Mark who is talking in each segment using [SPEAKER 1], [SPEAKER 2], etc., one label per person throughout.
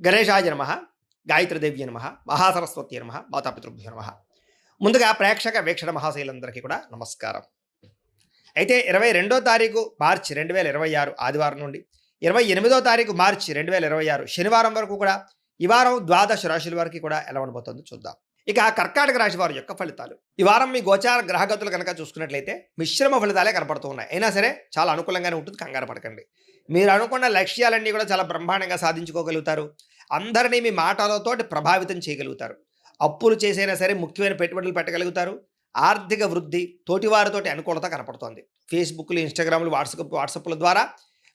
[SPEAKER 1] గణేశాయ నమ, గాయత్రీదేవ్య నమ, మహాసరస్వతి నమ, మాతాపితృభ్యో నమ. ముందుగా ప్రేక్షక వీక్షణ మహాశైలందరికీ కూడా నమస్కారం. అయితే 22 తారీఖు మార్చి 2026 ఆదివారం నుండి 28 తారీఖు మార్చి 2026 శనివారం వరకు కూడా ఈ వారం ద్వాదశ రాశుల వారికి కూడా ఎలా ఉండబోతుందో చూద్దాం. ఇక కర్కాటక రాశి వారి యొక్క ఫలితాలు. ఈ వారం మీ గోచార గ్రహగతులు కనుక చూసుకున్నట్లయితే మిశ్రమ ఫలితాలే కనపడుతూ ఉన్నాయి. అయినా సరే చాలా అనుకూలంగానే ఉంటుంది, కంగారు పడకండి. మీరు అనుకున్న లక్ష్యాలన్నీ కూడా చాలా బ్రహ్మాండంగా సాధించుకోగలుగుతారు. అందరినీ మీ మాటలతోటి ప్రభావితం చేయగలుగుతారు. అప్పులు చేసైనా సరే ముఖ్యమైన పెట్టుబడులు పెట్టగలుగుతారు. ఆర్థిక వృద్ధి, తోటివారితోటి అనుకూలత కనపడుతోంది. ఫేస్బుక్లు, ఇన్స్టాగ్రామ్లు, వాట్సాప్ల ద్వారా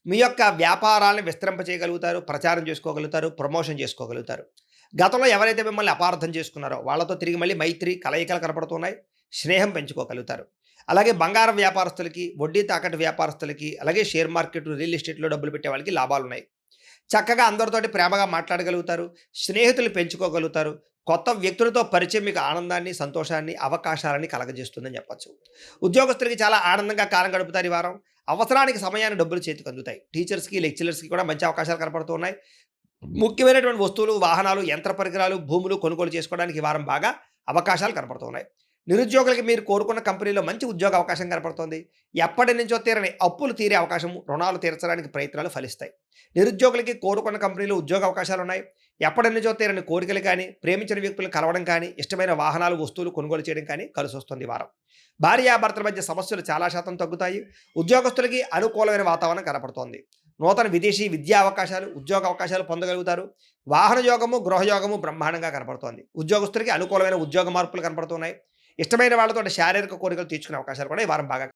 [SPEAKER 1] మీ యొక్క వ్యాపారాలను విస్తరింపచేయగలుగుతారు, ప్రచారం చేసుకోగలుగుతారు, ప్రమోషన్ చేసుకోగలుగుతారు. గతంలో ఎవరైతే మిమ్మల్ని అపార్థం చేసుకున్నారో వాళ్ళతో తిరిగి మళ్ళీ మైత్రి కలయికలు కనపడుతున్నాయి. స్నేహం పెంచుకోగలుగుతారు. అలాగే బంగారం వ్యాపారస్తులకి, వడ్డీ తాకట్టు వ్యాపారస్తులకి, అలాగే షేర్ మార్కెట్, రియల్ ఎస్టేట్లో డబ్బులు పెట్టే వాళ్ళకి లాభాలున్నాయి. చక్కగా అందరితోటి ప్రేమగా మాట్లాడగలుగుతారు. స్నేహితులు పెంచుకోగలుగుతారు. కొత్త వ్యక్తులతో పరిచయం మీకు ఆనందాన్ని, సంతోషాన్ని, అవకాశాలని కలగజేస్తుందని చెప్పొచ్చు. ఉద్యోగస్తులకి చాలా ఆనందంగా కాలం గడుపుతారు ఈ వారం. అవసరానికి సమయాన్ని డబ్బులు చేతికి అందుతాయి. టీచర్స్కి, లెక్చరర్స్కి కూడా మంచి అవకాశాలు కనపడుతూ ఉన్నాయి. ముఖ్యమైనటువంటి వస్తువులు, వాహనాలు, యంత్ర పరికరాలు, భూములు కొనుగోలు చేసుకోవడానికి ఈ వారం బాగా అవకాశాలు కనపడుతున్నాయి. నిరుద్యోగులకి మీరు కోరుకున్న కంపెనీలో మంచి ఉద్యోగ అవకాశం కనపడుతోంది. ఎప్పటి నుంచో తీరని అప్పులు తీరే అవకాశం, రుణాలు తీర్చడానికి ప్రయత్నాలు ఫలిస్తాయి. నిరుద్యోగులకి కోరుకున్న కంపెనీలో ఉద్యోగ అవకాశాలు ఉన్నాయి. ఎప్పటి నుంచో తీరని కోరికలు కానీ, ప్రేమించిన వ్యక్తులు కలవడం కానీ, ఇష్టమైన వాహనాలు, వస్తువులు కొనుగోలు చేయడం కానీ కలిసి వస్తుంది ఈ వారం. భార్యాభర్తల మధ్య సమస్యలు చాలా శాతం తగ్గుతాయి. ఉద్యోగస్తులకి అనుకూలమైన వాతావరణం కనపడుతోంది. నూతన విదేశీ విద్యా అవకాశాలు, ఉద్యోగ అవకాశాలు పొందగలుగుతారు. వాహన యోగము, గృహయోగము బ్రహ్మాండంగా కనపడుతోంది. ఉద్యోగస్తులకి అనుకూలమైన ఉద్యోగ మార్పులు కనపడుతున్నాయి. ఇష్టమైన వాళ్ళతో శారీరక కోరికలు తీర్చుకునే అవకాశాలు కూడా ఈ వారం బాగా